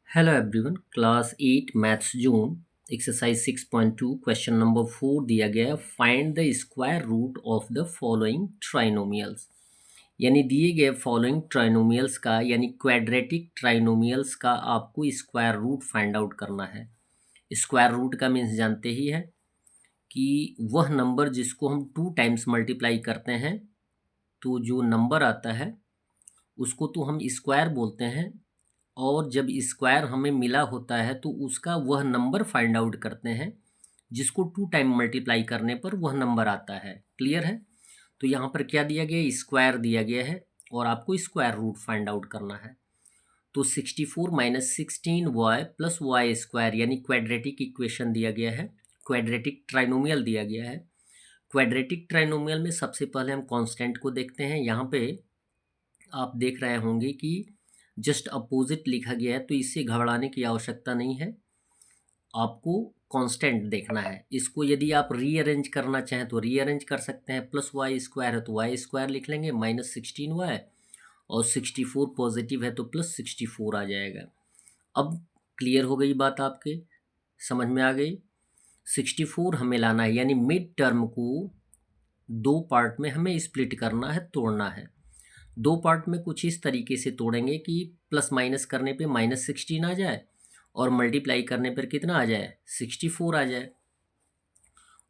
Hello everyone, class 8 maths June exercise 6.2 question number 4 दिया गया है। Find the square root of the following trinomials. यानी दिए गए फॉलोइंग ट्राइनोमियल्स का यानी क्वाड्रेटिक ट्राइनोमियल्स का आपको स्क्वायर रूट फाइंड आउट करना है। स्क्वायर रूट का मीन्स जानते ही है कि वह नंबर जिसको हम 2 टाइम्स मल्टीप्लाई करते हैं तो जो नंबर आता है उसको तो हम स्क्वायर बोलते हैं, और जब स्क्वायर हमें मिला होता है तो उसका वह नंबर फाइंड आउट करते हैं जिसको 2 टाइम मल्टीप्लाई करने पर वह नंबर आता है। क्लियर है? तो यहाँ पर क्या दिया गया है, स्क्वायर दिया गया है और आपको स्क्वायर रूट फाइंड आउट करना है। तो 64 minus 16y plus Y square यानी क्वाड्रेटिक इक्वेशन दिया गया है, क्वाड्रेटिक ट्राइनोमियल दिया गया है। क्वाड्रेटिक ट्राइनोमियल में सबसे पहले हम कांस्टेंट को देखते हैं। यहाँ पे आप देख रहे होंगे कि जस्ट अपोजिट लिखा गया है, तो इससे घबराने की आवश्यकता नहीं है। आपको कांस्टेंट देखना है। इसको यदि आप रीअरेंज करना चाहें तो रीअरेंज कर सकते हैं। प्लस वाई स्क्वायर है तो वाई स्क्वायर लिख लेंगे, माइनस 16y, और 64 पॉजिटिव है तो प्लस 64 आ जाएगा। अब क्लियर हो गई बात, आपके समझ में आ गई। 64 हमें लाना है, यानी मिड टर्म को 2 पार्ट में हमें स्प्लिट करना है, तोड़ना है। 2 पार्ट में कुछ इस तरीके से तोड़ेंगे कि प्लस माइनस करने पे -16 आ जाए और मल्टीप्लाई करने पर कितना आ जाए, 64 आ जाए।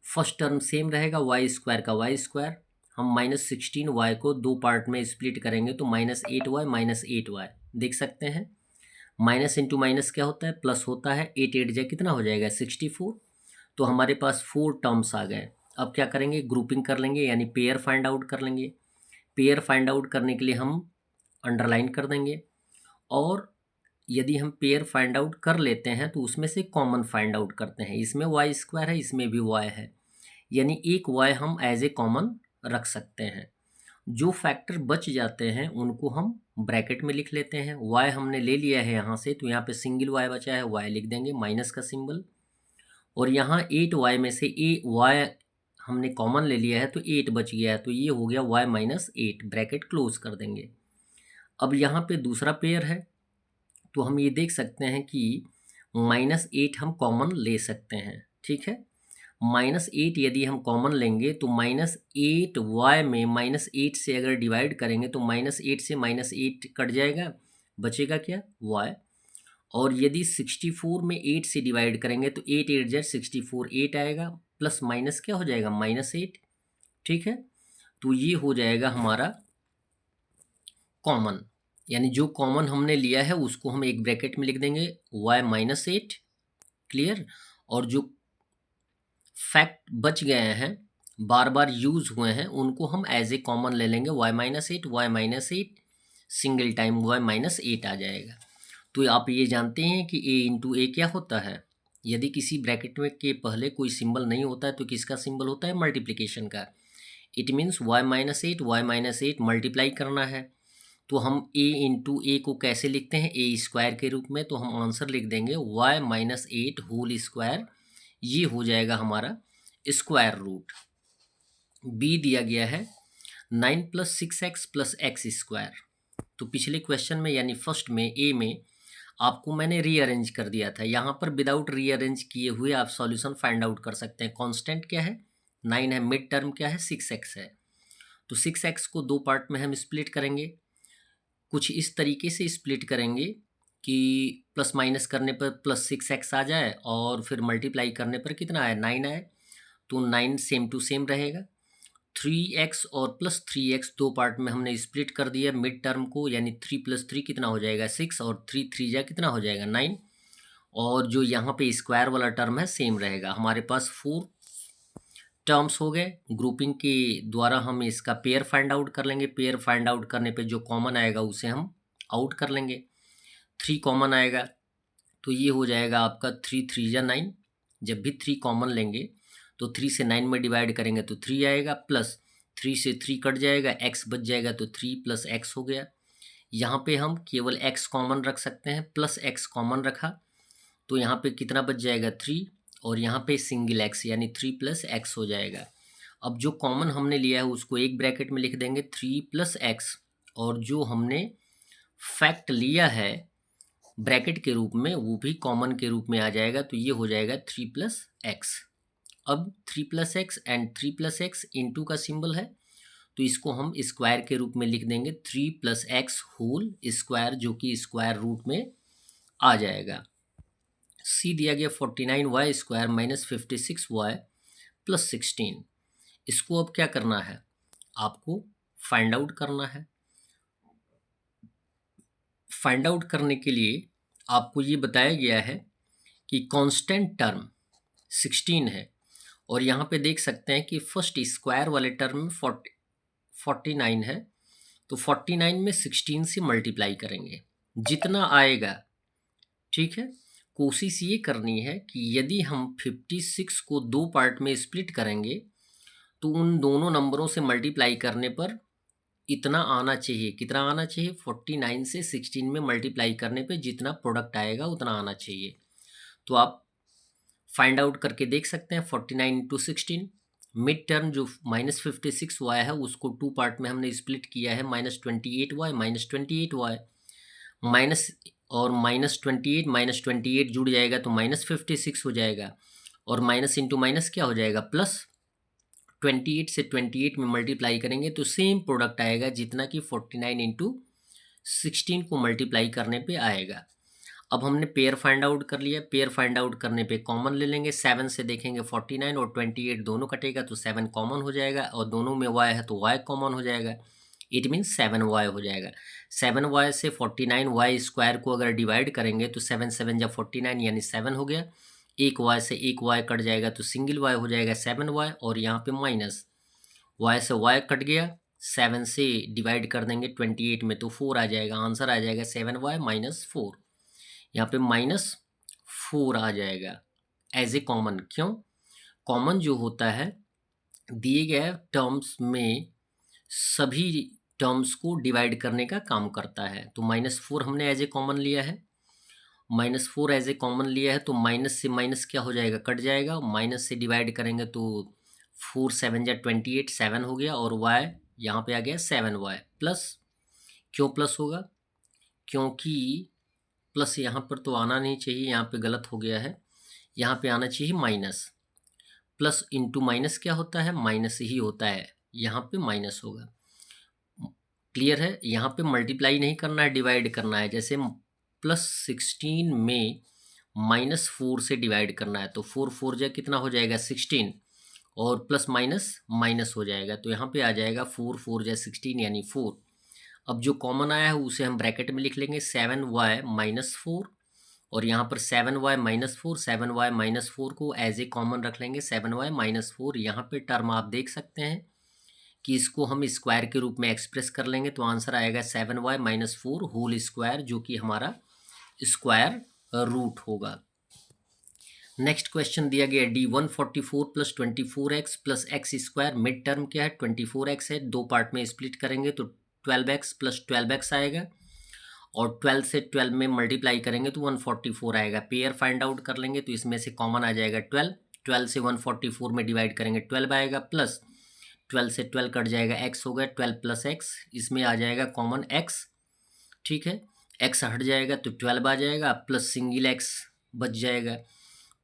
फर्स्ट टर्म सेम रहेगा, वाई स्क्वायर का वाई स्क्वायर। हम -16y को 2 पार्ट में स्प्लिट करेंगे तो -8y -8y देख सकते हैं। माइनस इंटू माइनस क्या होता है, प्लस होता है। 8 8 जाए कितना हो जाएगा, 64। तो हमारे पास 4 टर्म्स आ गए। अब क्या करेंगे, ग्रुपिंग कर लेंगे, यानी पेयर फाइंड आउट कर लेंगे। पेयर फाइंड आउट करने के लिए हम अंडरलाइन कर देंगे, और यदि हम पेयर फाइंड आउट कर लेते हैं तो उसमें से कॉमन फाइंड आउट करते हैं। इसमें वाई स्क्वायर है, इसमें भी वाई है, यानी एक वाई हम एज ए कॉमन रख सकते हैं। जो फैक्टर बच जाते हैं उनको हम ब्रैकेट में लिख लेते हैं। वाई हमने ले लिया है यहाँ से, तो यहाँ पे सिंगल वाई बचा है, वाई लिख देंगे माइनस का सिंबल। और यहाँ 8y में से ए वाई हमने कॉमन ले लिया है तो 8 बच गया है, तो ये हो गया y माइनस 8, ब्रैकेट क्लोज कर देंगे। अब यहाँ पे दूसरा पेयर है, तो हम ये देख सकते हैं कि -8 हम कॉमन ले सकते हैं। ठीक है, -8 यदि हम कॉमन लेंगे तो -8y में -8 से अगर डिवाइड करेंगे तो -8 से -8 कट जाएगा, बचेगा क्या, y। और यदि 64 में 8 से डिवाइड करेंगे तो 8 8 जा 64, 8 आएगा, प्लस माइनस क्या हो जाएगा, -8। ठीक है, तो ये हो जाएगा हमारा कॉमन, यानी जो कॉमन हमने लिया है उसको हम एक ब्रैकेट में लिख देंगे, y -8। क्लियर? और जो फैक्ट बच गए हैं, बार बार यूज हुए हैं, उनको हम एज ए कॉमन ले लेंगे, y -8 सिंगल टाइम y-8 आ जाएगा। तो आप ये जानते हैं कि a इंटू ए क्या होता है। यदि किसी ब्रैकेट में के पहले कोई सिंबल नहीं होता है तो किसका सिंबल होता है, मल्टीप्लिकेशन का। इट मीन्स y-8 मल्टीप्लाई करना है। तो हम a इंटू ए को कैसे लिखते हैं, ए स्क्वायर के रूप में, तो हम आंसर लिख देंगे y-8 होल स्क्वायर। ये हो जाएगा हमारा स्क्वायर रूट। बी दिया गया है 9 + 6x + x स्क्वायर। तो पिछले क्वेश्चन में यानी फर्स्ट में ए में आपको मैंने रीअरेंज कर दिया था, यहाँ पर विदाउट रीअरेंज किए हुए आप सॉल्यूशन फाइंड आउट कर सकते हैं। कांस्टेंट क्या है, 9 है, मिड टर्म क्या है, 6x है। तो 6x को 2 पार्ट में हम स्प्लिट करेंगे, कुछ इस तरीके से स्प्लिट करेंगे कि प्लस माइनस करने पर +6x आ जाए और फिर मल्टीप्लाई करने पर कितना आए, 9 आए। तो 9 सेम टू सेम रहेगा। 3x और +3x 2 पार्ट में हमने स्प्लिट कर दिया मिड टर्म को, यानी 3 + 3 कितना हो जाएगा, 6, और 3 3 जा कितना हो जाएगा, 9। और जो यहाँ पे स्क्वायर वाला टर्म है सेम रहेगा। हमारे पास 4 टर्म्स हो गए। ग्रुपिंग के द्वारा हम इसका पेयर फाइंड आउट कर लेंगे। पेयर फाइंड आउट करने पे जो कॉमन आएगा उसे हम आउट कर लेंगे। 3 कॉमन आएगा तो ये हो जाएगा आपका 3 3 जा 9। जब भी 3 कॉमन लेंगे तो 3 से 9 में डिवाइड करेंगे तो 3 आएगा, प्लस 3 से 3 कट जाएगा, x बच जाएगा, तो 3 + x हो गया। यहाँ पे हम केवल x कॉमन रख सकते हैं, प्लस x कॉमन रखा तो यहाँ पे कितना बच जाएगा, 3, और यहाँ पे सिंगल x यानी 3 + x हो जाएगा। अब जो कॉमन हमने लिया है उसको एक ब्रैकेट में लिख देंगे, 3 + x, और जो हमने फैक्ट लिया है ब्रैकेट के रूप में, वो भी कॉमन के रूप में आ जाएगा, तो ये हो जाएगा 3+x। अब 3+x एंड 3+x इंटू का सिंबल है, तो इसको हम स्क्वायर के रूप में लिख देंगे 3+x होल स्क्वायर, जो कि स्क्वायर रूट में आ जाएगा। सी दिया गया 49y² माइनस 56y प्लस 16। इसको अब क्या करना है, आपको फाइंड आउट करना है। फाइंड आउट करने के लिए आपको ये बताया गया है कि कांस्टेंट टर्म 16 है, और यहाँ पे देख सकते हैं कि फर्स्ट स्क्वायर वाले टर्म में 49 है, तो 49 में 16 से मल्टीप्लाई करेंगे, जितना आएगा। ठीक है, कोशिश ये करनी है कि यदि हम 56 को 2 पार्ट में स्प्लिट करेंगे तो उन दोनों नंबरों से मल्टीप्लाई करने पर इतना आना चाहिए। कितना आना चाहिए? 49 से 16 में मल्टीप्लाई करने पे जितना प्रोडक्ट आएगा उतना आना चाहिए। तो आप फाइंड आउट करके देख सकते हैं। 49 इंटू 16, मिड टर्म जो -56y है उसको 2 पार्ट में हमने स्प्लिट किया है, -28y -28y माइनस, और -28 जुड़ जाएगा तो -56 हो जाएगा, और माइनस इंटू माइनस क्या हो जाएगा, प्लस। 28 से 28 में मल्टीप्लाई करेंगे तो सेम प्रोडक्ट आएगा जितना कि 49 इंटू 16 को मल्टीप्लाई करने पे आएगा। अब हमने पेयर फाइंड आउट कर लिया। पेयर फाइंड आउट करने पे कॉमन ले लेंगे, 7 से देखेंगे 49 और 28 दोनों कटेगा तो 7 कॉमन हो जाएगा, और दोनों में y है तो y कॉमन हो जाएगा। इट मीन्स 7y हो जाएगा। 7y से 49y² को अगर डिवाइड करेंगे तो 7 7 जा 49 यानी 7 हो गया। एक y से एक y कट जाएगा तो सिंगल y हो जाएगा 7y, और यहाँ पे माइनस y से y कट गया, 7 से डिवाइड कर देंगे 28 में तो 4 आ जाएगा। आंसर आ जाएगा 7y माइनस 4। यहाँ पे -4 आ जाएगा एज ए कॉमन। क्यों? कॉमन जो होता है दिए गए टर्म्स में सभी टर्म्स को डिवाइड करने का काम करता है, तो -4 हमने एज ए कॉमन लिया है। -4 एज ए कॉमन लिया है तो माइनस से माइनस क्या हो जाएगा, कट जाएगा। माइनस से डिवाइड करेंगे तो 4 7 जा 28, 7 हो गया, और y यहाँ पे आ गया 7y प्लस। क्यों प्लस होगा? क्योंकि प्लस यहाँ पर तो आना नहीं चाहिए, यहाँ पे गलत हो गया है, यहाँ पे आना चाहिए माइनस। प्लस इंटू माइनस क्या होता है, माइनस ही होता है, यहाँ पे माइनस होगा। क्लियर है? यहाँ पे मल्टीप्लाई नहीं करना है, डिवाइड करना है। जैसे +16 में -4 से डिवाइड करना है तो 4 4 जा कितना हो जाएगा 16, और प्लस माइनस माइनस हो जाएगा, तो यहाँ पे आ जाएगा 4 4 जा 16 यानी 4। अब जो कॉमन आया है उसे हम ब्रैकेट में लिख लेंगे 7y माइनस 4, और यहाँ पर 7y माइनस 4, 7y माइनस 4 को एज ए कॉमन रख लेंगे 7y माइनस 4। यहाँ पे टर्म आप देख सकते हैं कि इसको हम स्क्वायर के रूप में एक्सप्रेस कर लेंगे तो आंसर आएगा 7y माइनस 4 होल स्क्वायर, जो कि हमारा स्क्वायर रूट होगा। नेक्स्ट क्वेश्चन दिया गया D 144 plus 24x plus x²। Mid term क्या है, 24x है, 2 पार्ट में स्प्लिट करेंगे तो 12x प्लस 12x आएगा, और 12 से 12 में मल्टीप्लाई करेंगे तो 144 आएगा। पेयर फाइंड आउट कर लेंगे तो इसमें से कॉमन आ जाएगा 12। 12 से 144 में डिवाइड करेंगे 12 आएगा, प्लस 12 से 12 कट जाएगा, x हो गया 12 प्लस x, इसमें आ जाएगा कॉमन x। ठीक है, x हट जाएगा तो 12 आ जाएगा, प्लस सिंगल x बच जाएगा,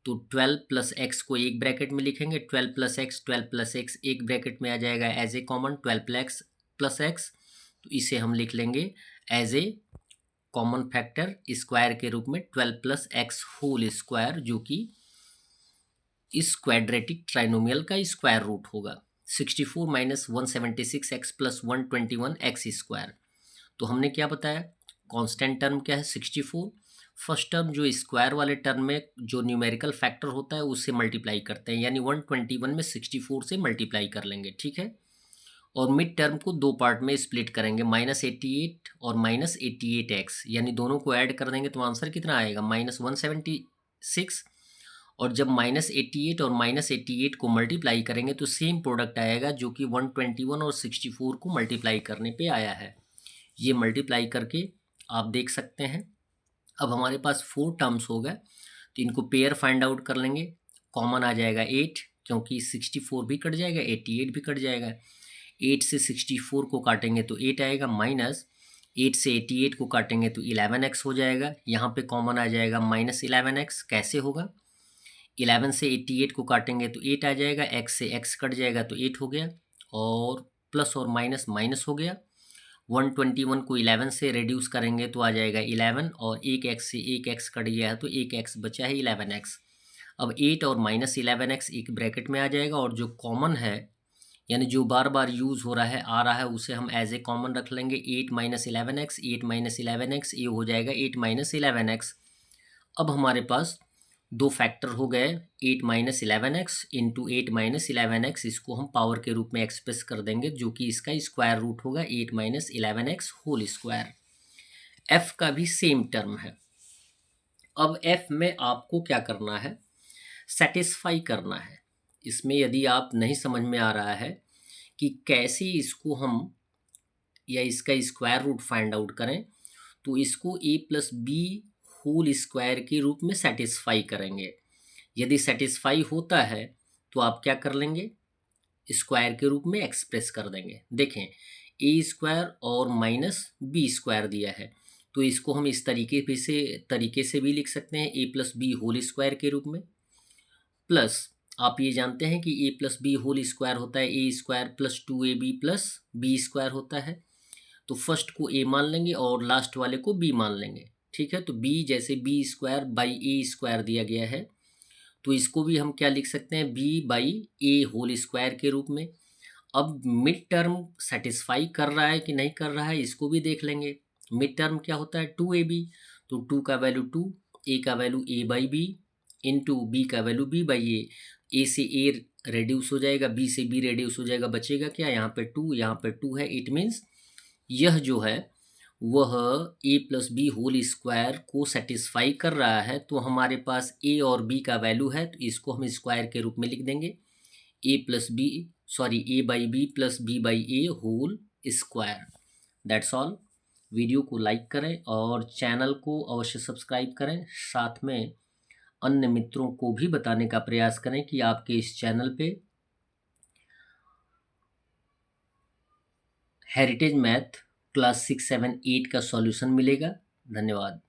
तो 12 प्लस x को एक ब्रैकेट में लिखेंगे, 12 प्लस x एक ब्रैकेट में आ जाएगा as a common 12 plus x, तो इसे हम लिख लेंगे as a common factor square के रूप में 12 प्लस x होल स्क्वायर, जो कि इस क्वाड्रेटिक ट्राइनोमियल का स्क्वायर रूट होगा। 64 माइनस 176x प्लस 121x²। तो हमने क्या बताया, कांस्टेंट टर्म क्या है 64। फर्स्ट टर्म जो स्क्वायर वाले टर्म में जो न्यूमेरिकल फैक्टर होता है उससे मल्टीप्लाई करते हैं, यानी 121 में 64 से मल्टीप्लाई कर लेंगे। ठीक है, और मिड टर्म को 2 पार्ट में स्प्लिट करेंगे, -88 और -88x, यानी दोनों को ऐड कर देंगे तो आंसर कितना आएगा, -176। और जब -88 और -88 को मल्टीप्लाई करेंगे तो सेम प्रोडक्ट आएगा, जो कि 121 और 64 को मल्टीप्लाई करने पे आया है। ये मल्टीप्लाई करके आप देख सकते हैं। अब हमारे पास 4 टर्म्स हो गए, तो इनको पेयर फाइंड आउट कर लेंगे। कॉमन आ जाएगा 8, क्योंकि 64 भी कट जाएगा, 88 भी कट जाएगा। 8 से 64 को काटेंगे तो 8 आएगा, माइनस 8 से 88 को काटेंगे तो 11x हो जाएगा। यहाँ पे कॉमन आ जाएगा -11x। कैसे होगा? 11 से 88 को काटेंगे तो 8 आ जाएगा, x से x कट जाएगा तो 8 हो गया, और प्लस और माइनस माइनस हो गया। 121 को 11 से रिड्यूस करेंगे तो आ जाएगा 11, और एक x से एक x कट गया है तो एक x बचा है 11x। अब 8 और -11x एक ब्रैकेट में आ जाएगा, और जो कॉमन है यानी जो बार बार यूज़ हो रहा है आ रहा है उसे हम एज ए कॉमन रख लेंगे। 8 - 11x, 8 - 11x, ये हो जाएगा 8 - 11x। अब हमारे पास दो फैक्टर हो गए, 8 - 11x इंटू 8 - 11x, इसको हम पावर के रूप में एक्सप्रेस कर देंगे, जो कि इसका स्क्वायर रूट होगा 8 - 11x होल स्क्वायर। एफ का भी सेम टर्म है। अब एफ में आपको क्या करना है? सेटिस्फाई करना है। इसमें यदि आप नहीं समझ में आ रहा है कि कैसे इसको हम या इसका स्क्वायर रूट फाइंड आउट करें, तो इसको a plus B whole square के रूप में सेटिस्फाई करेंगे। यदि सेटिस्फाई होता है तो आप क्या कर लेंगे? स्क्वायर के रूप में एक्सप्रेस कर देंगे। देखें, ए स्क्वायर और माइनस बी स्क्वायर दिया है, तो इसको हम इस तरीके से भी लिख सकते हैं, A plus B whole square के रूप में। प्लस आप ये जानते हैं कि A plus B whole square होता है A square plus 2ab plus B square होता है। तो फर्स्ट को ए मान लेंगे और लास्ट वाले को बी मान लेंगे। ठीक है, तो बी जैसे B square by A square दिया गया है, तो इसको भी हम क्या लिख सकते हैं? B by A whole square के रूप में। अब मिड टर्म सेटिस्फाई कर रहा है कि नहीं कर रहा है, इसको भी देख लेंगे। मिड टर्म क्या होता है? 2ab, तो 2 का वैल्यू 2, ए का value A by B, into B का वैल्यू बी बाई ए से ए रेड्यूस हो जाएगा, बी से बी रेड्यूस हो जाएगा, बचेगा क्या? यहाँ पे 2, यहाँ पे 2 है। इट मीन्स यह जो है वह ए प्लस बी होल स्क्वायर को सेटिस्फाई कर रहा है। तो हमारे पास ए और बी का वैल्यू है, तो इसको हम स्क्वायर के रूप में लिख देंगे, A plus B A by B plus B by A whole square. That's all. Video को लाइक करें और चैनल को अवश्य सब्सक्राइब करें। साथ में अन्य मित्रों को भी बताने का प्रयास करें कि आपके इस चैनल पे हेरिटेज मैथ क्लास 6, 7, 8 का सॉल्यूशन मिलेगा। धन्यवाद।